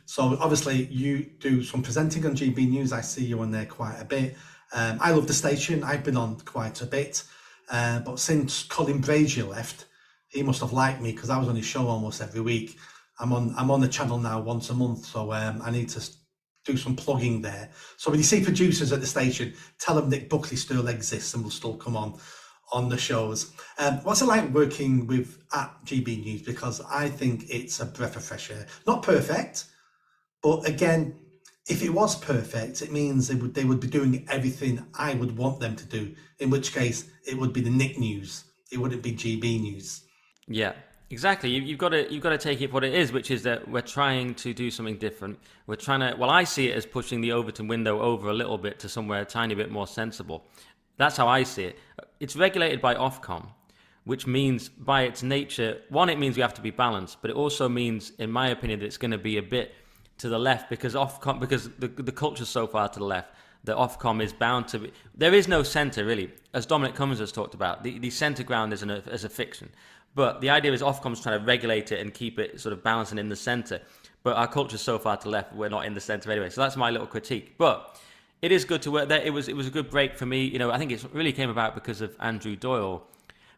So obviously you do some presenting on GB News. I see you on there quite a bit. I love the station. I've been on quite a bit. But since Colin Brazier left, he must have liked me because I was on his show almost every week. I'm on the channel now once a month, so I need to do some plugging there. So when you see producers at the station, tell them Nick Buckley still exists and will still come on the shows. What's it like working with at GB News? Because I think it's a breath of fresh air. Not perfect, but again, if it was perfect, it means they would be doing everything I would want them to do. In which case, it would be the Nick News. It wouldn't be GB News. Yeah, exactly. You've got to take it for what it is, which is that we're trying to do something different. We're trying to. Well, I see it as pushing the Overton window over a little bit to somewhere a tiny bit more sensible. That's how I see it. It's regulated by Ofcom, which means by its nature, one, it means we have to be balanced, but it also means, in my opinion, that it's going to be a bit to the left because Ofcom, because the culture's so far to the left that Ofcom is bound to be. There is no centre really, as Dominic Cummings has talked about. The centre ground is a fiction, but the idea is Ofcom's trying to regulate it and keep it sort of balanced and in the centre. But our culture's so far to the left, we're not in the centre anyway. So that's my little critique. But it is good to work there. It was a good break for me. You know, I think it really came about because of Andrew Doyle.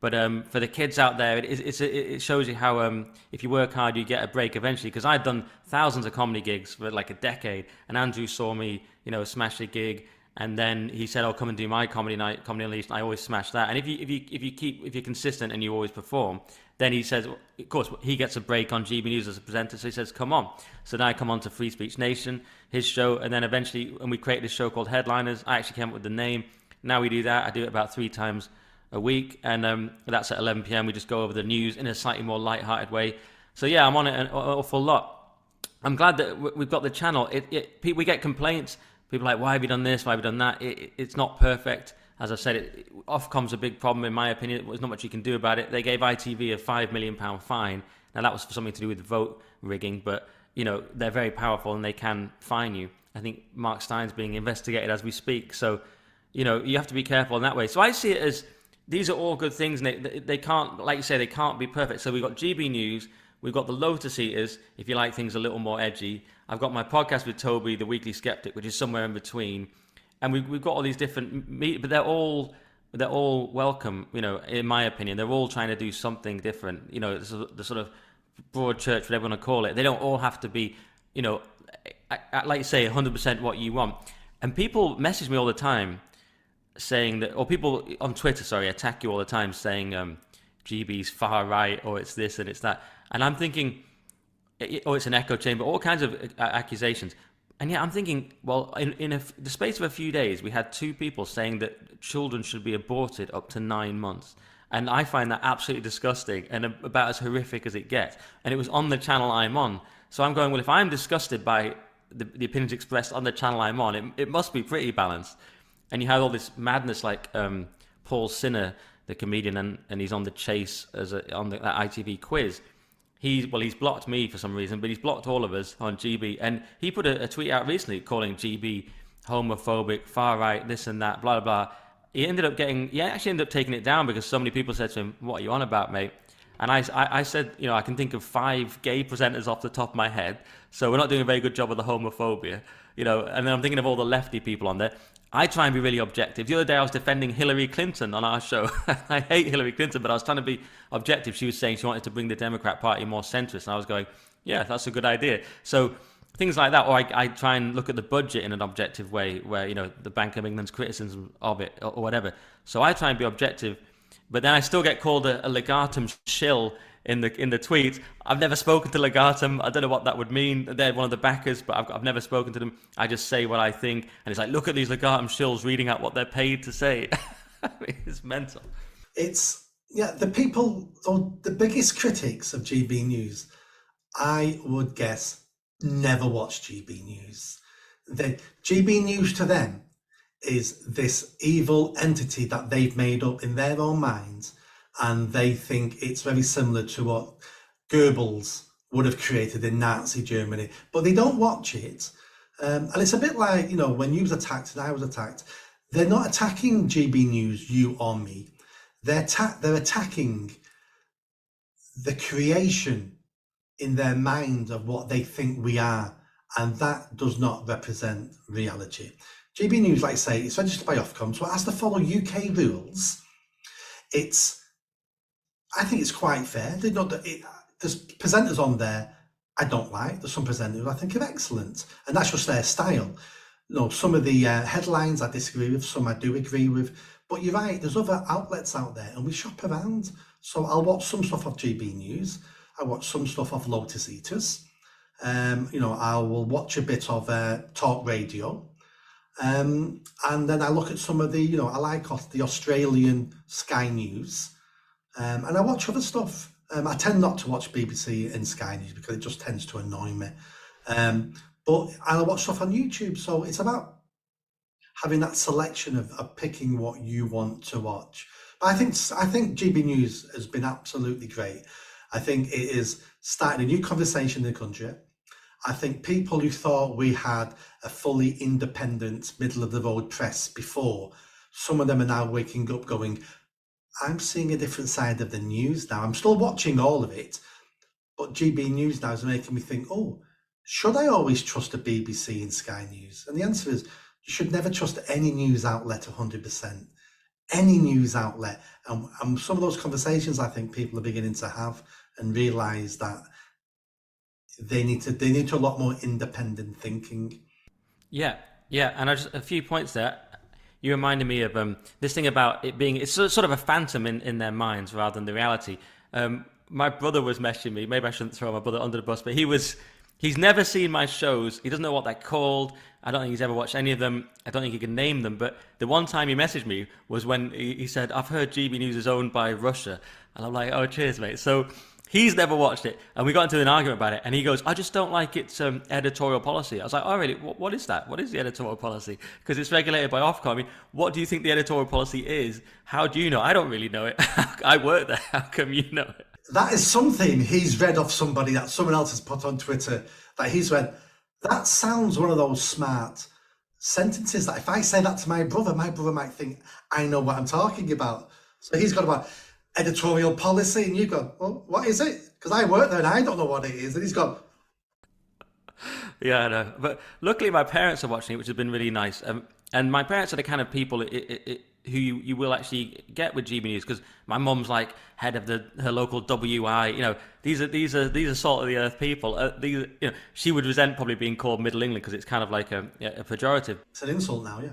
But for the kids out there, it shows you how if you work hard, you get a break eventually. Because I'd done thousands of comedy gigs for like a decade, and Andrew saw me, smash a gig, and then he said, "Oh, come and do my comedy night, Comedy Unleashed." And I always smash that. And if you're consistent and you always perform, then he says, of course, he gets a break on GB News as a presenter. So he says, "Come on." So then I come on to Free Speech Nation, his show, and then eventually, when we created this show called Headliners, I actually came up with the name. Now we do that. I do it about 3 times a week, and that's at 11 p.m. We just go over the news in a slightly more light-hearted way. So yeah, I'm on it an awful lot. I'm glad that we've got the channel. We get complaints. People are like, why have you done this? Why have you done that? It's not perfect. As I said, Ofcom's a big problem in my opinion. There's not much you can do about it. They gave ITV a £5 million fine. Now that was for something to do with vote rigging, but they're very powerful and they can fine you. I think Mark Stein's being investigated as we speak. So you have to be careful in that way. So I see it as these are all good things, and they can't, like you say, they can't be perfect. So we've got GB News, we've got the Lotus Eaters, if you like things a little more edgy. I've got my podcast with Toby, The Weekly Skeptic, which is somewhere in between. And we've got all these different, but they're all welcome, in my opinion. They're all trying to do something different, the sort of broad church, whatever you want to call it. They don't all have to be, like you say, 100% what you want. And people message me all the time, saying that, or people on Twitter, attack you all the time saying GB's far right, or it's this and it's that. And I'm thinking, or it's an echo chamber, all kinds of accusations. And yeah, I'm thinking, well, in the space of a few days, we had 2 people saying that children should be aborted up to 9 months. And I find that absolutely disgusting and about as horrific as it gets. And it was on the channel I'm on. So I'm going, well, if I'm disgusted by the opinions expressed on the channel I'm on, it must be pretty balanced. And you have all this madness like Paul Sinner, the comedian, and he's on The Chase on that ITV quiz. He's blocked me for some reason, but he's blocked all of us on GB. And he put a tweet out recently calling GB homophobic, far right, this and that, blah, blah, blah. He actually ended up taking it down because so many people said to him, "What are you on about, mate?" And I said, I can think of 5 gay presenters off the top of my head, so we're not doing a very good job of the homophobia, and then I'm thinking of all the lefty people on there. I try and be really objective. The other day I was defending Hillary Clinton on our show. I hate Hillary Clinton, but I was trying to be objective. She was saying she wanted to bring the Democrat Party more centrist, and I was going, yeah, that's a good idea. So things like that, or I try and look at the budget in an objective way where, the Bank of England's criticism of it or whatever. So I try and be objective, but then I still get called a Legatum shill in the tweet. I've never spoken to Legatum. I don't know what that would mean. They're one of the backers, but I've never spoken to them. I just say what I think, and it's like, look at these Legatum shills reading out what they're paid to say. I mean, it's mental. The people, or the biggest critics of GB News, I would guess, never watch GB News. The GB News to them is this evil entity that they've made up in their own minds, and they think it's very similar to what Goebbels would have created in Nazi Germany, but they don't watch it. And it's a bit like, when you was attacked and I was attacked, they're not attacking GB News, you or me. They're attacking the creation in their mind of what they think we are and that does not represent reality. GB News, like I say, it's registered by Ofcom, so it has to follow UK rules. I think it's quite fair. There's presenters on there I don't like. There's some presenters I think are excellent, and that's just their style. Some of the headlines I disagree with, some I do agree with. But you're right, there's other outlets out there, and we shop around. So I'll watch some stuff off GB News. I watch some stuff off Lotus Eaters. I will watch a bit of talk radio. And then I look at some of the, I like the Australian Sky News. And I watch other stuff. I tend not to watch BBC and Sky News because it just tends to annoy me. But I watch stuff on YouTube. So it's about having that selection of picking what you want to watch. But I think GB News has been absolutely great. I think it is starting a new conversation in the country. I think people who thought we had a fully independent, middle-of-the-road press before, some of them are now waking up going, I'm seeing a different side of the news now. I'm still watching all of it, but GB News now is making me think, should I always trust the BBC and Sky News? And the answer is, you should never trust any news outlet 100%. Any news outlet. And some of those conversations I think people are beginning to have and realise that they need to a lot more independent thinking. Yeah, and a few points there. You reminded me of this thing about it being, it's sort of a phantom in their minds rather than the reality. My brother was messaging me, maybe I shouldn't throw my brother under the bus, but he's never seen my shows. He doesn't know what they're called. I don't think he's ever watched any of them. I don't think he can name them. But the one time he messaged me was when he said, I've heard GB News is owned by Russia. And I'm like, oh, cheers, mate. So he's never watched it. And we got into an argument about it. And he goes, I just don't like its editorial policy. I was like, oh, really? What is that? What is the editorial policy? Because it's regulated by Ofcom. I mean, what do you think the editorial policy is? How do you know? I don't really know it. I work there. How come you know it? That is something he's read off somebody that someone else has put on Twitter that he's read. That sounds one of those smart sentences that if I say that to my brother might think I know what I'm talking about. So he's got about editorial policy, and you go, well, what is it? Because I work there and I don't know what it is. And he's gone. Yeah, I know. But luckily my parents are watching it, which has been really nice. And my parents are the kind of people who you will actually get with GB News, because my mum's like head of her local WI. These are salt of the earth people. She would resent probably being called Middle England because it's kind of like a pejorative. It's an insult now, yeah.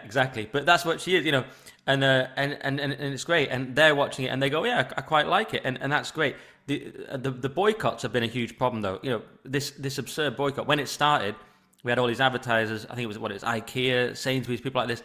Exactly, but that's what she is, and it's great. And they're watching it and they go, yeah, I quite like it, and that's great. The boycotts have been a huge problem, though. This absurd boycott, when it started, we had all these advertisers. I think it was IKEA, Sainsbury's, people like this.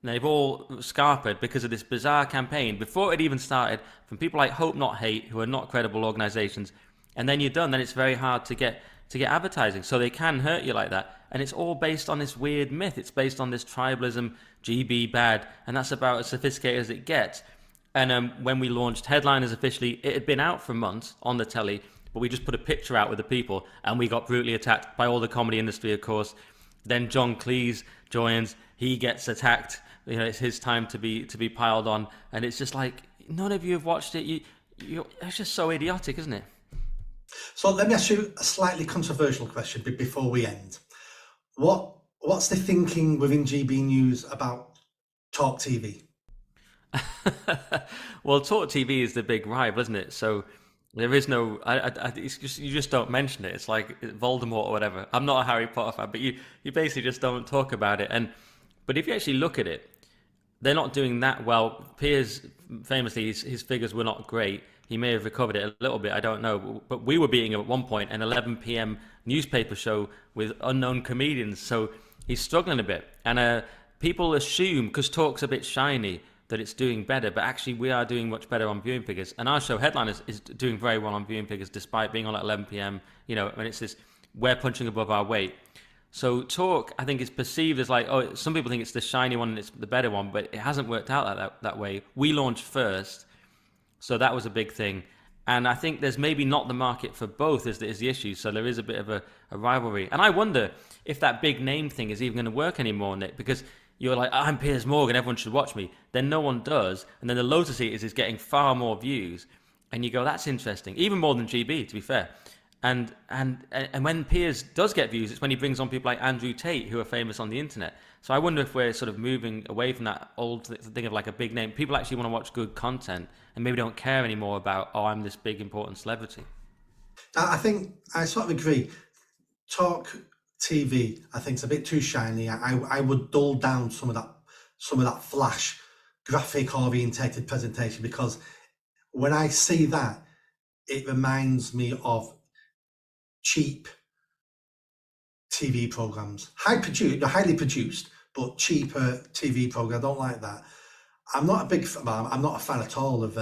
And they've all scarpered because of this bizarre campaign before it even started from people like Hope Not Hate, who are not credible organisations. And then you're done. Then it's very hard to get advertising. So they can hurt you like that. And it's all based on this weird myth. It's based on this tribalism, GB bad, and that's about as sophisticated as it gets. And when we launched Headliners officially, it had been out for months on the telly, but we just put a picture out with the people, and we got brutally attacked by all the comedy industry, of course. Then John Cleese joins. He gets attacked. It's his time to be piled on, and it's just like, none of you have watched it. It's just so idiotic, isn't it? So let me ask you a slightly controversial question before we end. What's the thinking within GB News about Talk TV? Well, Talk TV is the big rival, isn't it? So there is no, it's just, you just don't mention it. It's like Voldemort or whatever. I'm not a Harry Potter fan, but you basically just don't talk about it. But if you actually look at it, they're not doing that well. Piers, famously, his figures were not great. He may have recovered it a little bit, I don't know. But we were beating him at one point, an 11 p.m. newspaper show with unknown comedians. So he's struggling a bit. And people assume, because Talk's a bit shiny, that it's doing better. But actually, we are doing much better on viewing figures. And our show, Headliners, is doing very well on viewing figures, despite being on at 11 p.m. And it's this, we're punching above our weight. So Talk, I think, is perceived as like, some people think it's the shiny one and it's the better one, but it hasn't worked out that way. We launched first, so that was a big thing. And I think there's maybe not the market for both is the issue, so there is a bit of a rivalry. And I wonder if that big name thing is even going to work anymore, Nick, because you're like, I'm Piers Morgan, everyone should watch me. Then no one does, and then the Lotus Eaters is getting far more views. And you go, that's interesting, even more than GB, to be fair. And when Piers does get views, it's when he brings on people like Andrew Tate, who are famous on the internet. So I wonder if we're sort of moving away from that old thing of like a big name. People actually want to watch good content and maybe don't care anymore about, oh, I'm this big important celebrity. I think I sort of agree. Talk TV, I think, is a bit too shiny. I would dull down some of that flash, graphic orientated presentation, because when I see that, it reminds me of cheap TV programs, highly produced, but cheaper TV programs. I don't like that. I'm not I'm not a fan at all of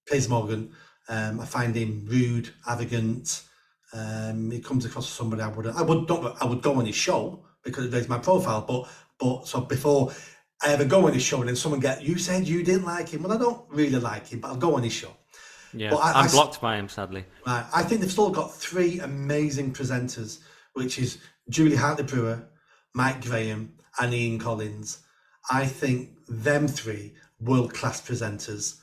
Piers Morgan. I find him rude, arrogant. He comes across as somebody I would go on his show because it raised my profile. But so before I ever go on his show and then someone you said you didn't like him. Well, I don't really like him, but I'll go on his show. Yeah, but I'm blocked by him, sadly. Right, I think they've still got three amazing presenters, which is Julie Hartley-Brewer, Mike Graham, and Ian Collins. I think them three world-class presenters.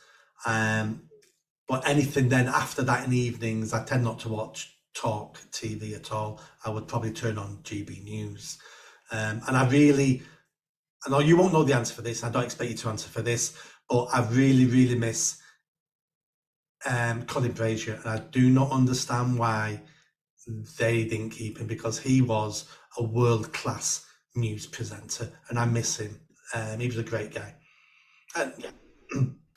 But anything then after that in the evenings, I tend not to watch talk TV at all. I would probably turn on GB News. And I know you won't know the answer for this. I don't expect you to answer for this, but I really, really miss Colin Brazier, and I do not understand why they didn't keep him, because he was a world-class news presenter, and I miss him. He was a great guy.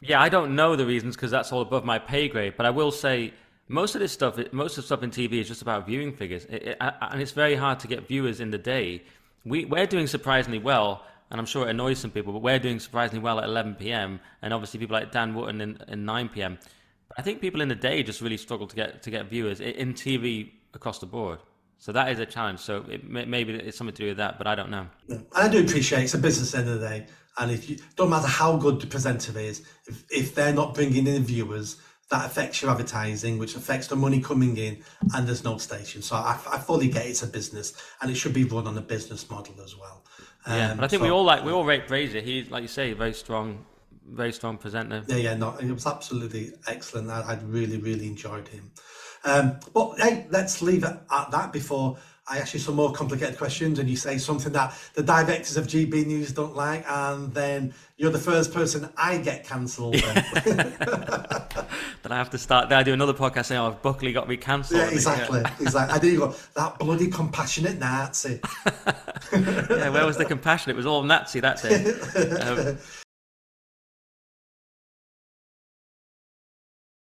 Yeah, I don't know the reasons because that's all above my pay grade. But I will say most of the stuff in TV is just about viewing figures, and it's very hard to get viewers in the day. We're doing surprisingly well, and I'm sure it annoys some people, but we're doing surprisingly well at 11 p.m. and obviously people like Dan Wootton in 9 p.m. I think people in the day just really struggle to get viewers in TV across the board. So that is a challenge. So maybe it's something to do with that, but I don't know. Yeah. I do appreciate it's a business at the end of the day. And if you don't matter how good the presenter is, if they're not bringing in viewers, that affects your advertising, which affects the money coming in, and there's no station. So I fully get it's a business, and it should be run on a business model as well. Yeah, but I think we all rate Brazier. He's, like you say, very strong presenter. Yeah, no, it was absolutely excellent. I really, really enjoyed him. But hey, let's leave it at that before I ask you some more complicated questions and you say something that the directors of GB News don't like, and then you're the first person I get cancelled. Then I have to start. Then I do another podcast saying, "Oh, Buckley got me cancelled." Yeah, exactly. I do go, that bloody compassionate Nazi. Yeah, where was the compassion? It was all Nazi that day.